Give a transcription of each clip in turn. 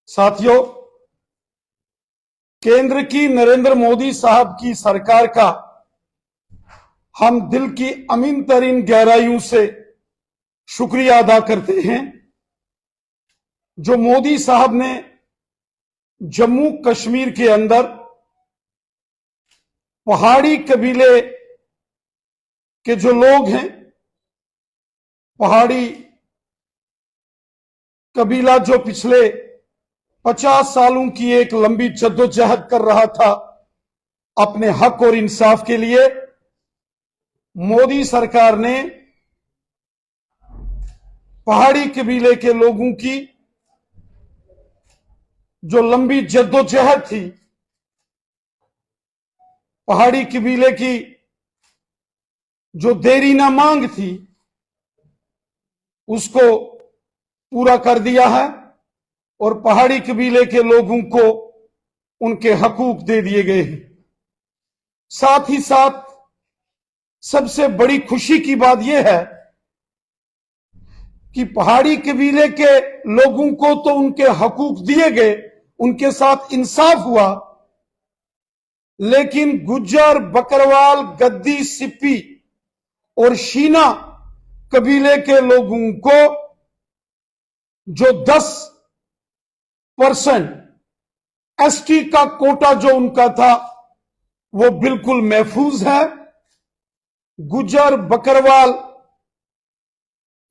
साथियों, केंद्र की नरेंद्र मोदी साहब की सरकार का हम दिल की अमीन तरीन गहराइयों से शुक्रिया अदा करते हैं। जो मोदी साहब ने जम्मू कश्मीर के अंदर पहाड़ी कबीले के जो लोग हैं, पहाड़ी कबीला जो पिछले 50 सालों की एक लंबी जद्दोजहद कर रहा था अपने हक और इंसाफ के लिए, मोदी सरकार ने पहाड़ी कबीले के लोगों की जो लंबी जद्दोजहद थी, पहाड़ी कबीले की जो देरीना मांग थी, उसको पूरा कर दिया है और पहाड़ी कबीले के लोगों को उनके हकूक दे दिए गए हैं। साथ ही साथ सबसे बड़ी खुशी की बात यह है कि पहाड़ी कबीले के लोगों को तो उनके हकूक दिए गए, उनके साथ इंसाफ हुआ, लेकिन गुज्जर, बकरवाल, गद्दी, सिप्पी और शीना कबीले के लोगों को जो 10% एसटी का कोटा जो उनका था वो बिल्कुल महफूज है। गुज्जर, बकरवाल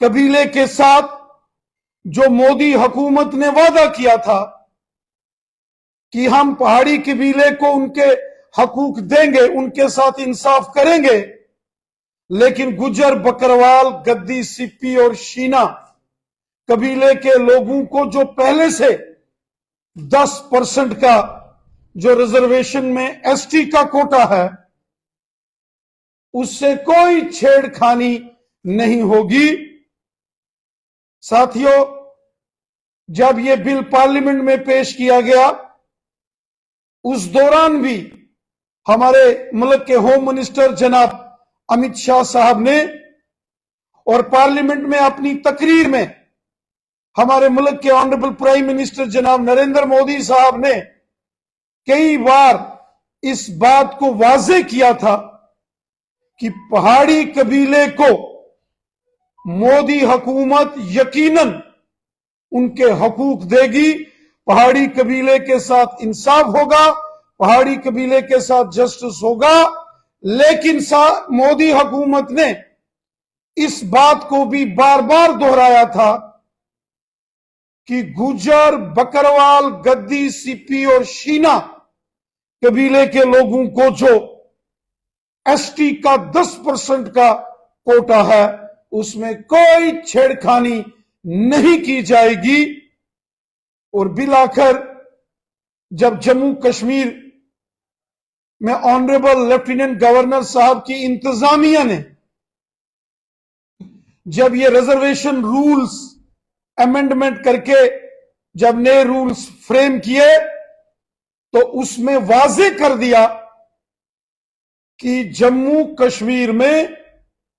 कबीले के साथ जो मोदी हुकूमत ने वादा किया था कि हम पहाड़ी कबीले को उनके हकूक देंगे, उनके साथ इंसाफ करेंगे, लेकिन गुज्जर, बकरवाल, गद्दी, सिप्पी और शीना कबीले के लोगों को जो पहले से 10% का जो रिजर्वेशन में एसटी का कोटा है, उससे कोई छेड़खानी नहीं होगी। साथियों, जब यह बिल पार्लियामेंट में पेश किया गया, उस दौरान भी हमारे मुल्क के होम मिनिस्टर जनाब अमित शाह साहब ने और पार्लियामेंट में अपनी तकरीर में हमारे मुल्क के ऑनरेबल प्राइम मिनिस्टर जनाब नरेंद्र मोदी साहब ने कई बार इस बात को वाजे किया था कि पहाड़ी कबीले को मोदी हुकूमत यकीनन उनके हकूक देगी, पहाड़ी कबीले के साथ इंसाफ होगा, पहाड़ी कबीले के साथ जस्टिस होगा। लेकिन मोदी हुकूमत ने इस बात को भी बार बार दोहराया था कि गुज्जर, बकरवाल, गद्दी, सिप्पी और शीना कबीले के लोगों को जो एसटी का 10% का कोटा है, उसमें कोई छेड़खानी नहीं की जाएगी। और बिल आखिर जब जम्मू कश्मीर में ऑनरेबल लेफ्टिनेंट गवर्नर साहब की इंतजामिया ने जब ये रिजर्वेशन रूल्स अमेंडमेंट करके जब नए रूल्स फ्रेम किए, तो उसमें वाजे कर दिया कि जम्मू कश्मीर में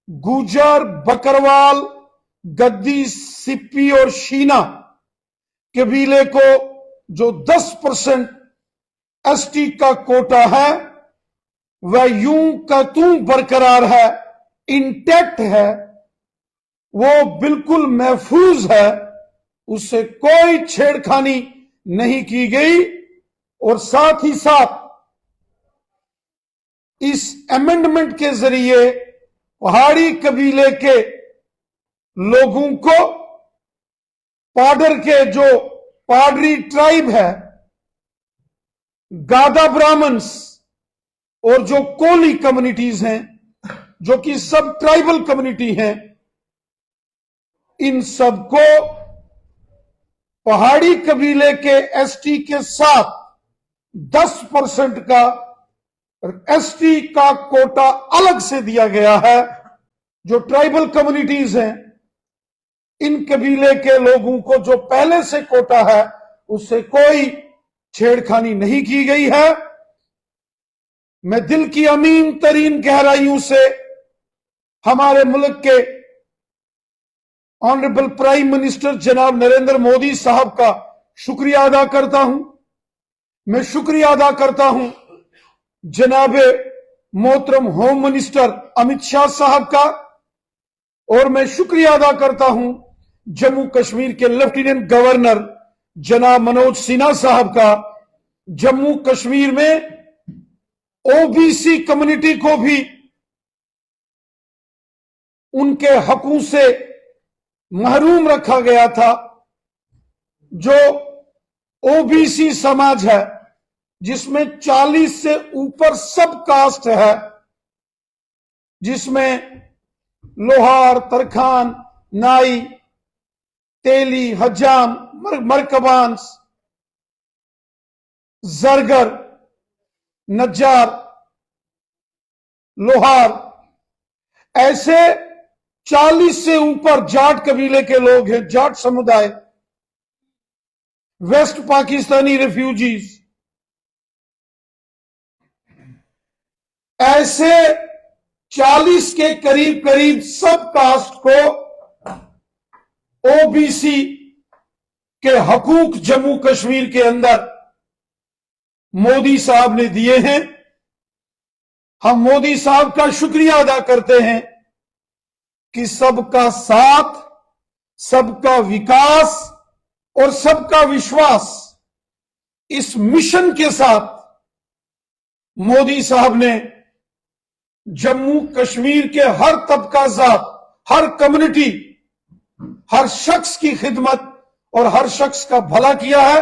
गुज्जर, बकरवाल, गद्दी, सिप्पी और शीना कबीले को जो 10% एसटी का कोटा है वह यूं का तूं बरकरार है, इंटैक्ट है, वो बिल्कुल महफूज है, उससे कोई छेड़खानी नहीं की गई। और साथ ही साथ इस अमेंडमेंट के जरिए पहाड़ी कबीले के लोगों को पाडर के जो पाडरी ट्राइब है, गादा ब्राह्मण्स और जो कोली कम्युनिटीज हैं, जो कि सब ट्राइबल कम्युनिटी हैं, इन सबको पहाड़ी कबीले के एसटी के साथ 10% का एसटी का कोटा अलग से दिया गया है। जो ट्राइबल कम्युनिटीज हैं, इन कबीले के लोगों को जो पहले से कोटा है, उससे कोई छेड़खानी नहीं की गई है। मैं दिल की अमीन तरीन गहराइयों से हमारे मुल्क के ऑनरेबल प्राइम मिनिस्टर जनाब नरेंद्र मोदी साहब का शुक्रिया अदा करता हूं। मैं शुक्रिया अदा करता हूं जनाब मोहतरम होम मिनिस्टर अमित शाह साहब का, और मैं शुक्रिया अदा करता हूं जम्मू कश्मीर के लेफ्टिनेंट गवर्नर जनाब मनोज सिन्हा साहब का। जम्मू कश्मीर में ओबीसी कम्युनिटी को भी उनके हकों से महरूम रखा गया था। जो ओबीसी समाज है, जिसमें 40 से ऊपर सब कास्ट है, जिसमें लोहार, तरखान, नाई, तेली, हजाम, मरकबान, जरगर, नज्जार, लोहार, ऐसे 40 से ऊपर जाट कबीले के लोग हैं, जाट समुदाय, वेस्ट पाकिस्तानी रेफ्यूजीज, ऐसे 40 के करीब करीब सब कास्ट को ओबीसी के हकूक जम्मू कश्मीर के अंदर मोदी साहब ने दिए हैं। हम मोदी साहब का शुक्रिया अदा करते हैं कि सबका साथ, सबका विकास और सबका विश्वास, इस मिशन के साथ मोदी साहब ने जम्मू कश्मीर के हर तबका जात, हर कम्युनिटी, हर शख्स की खिदमत और हर शख्स का भला किया है।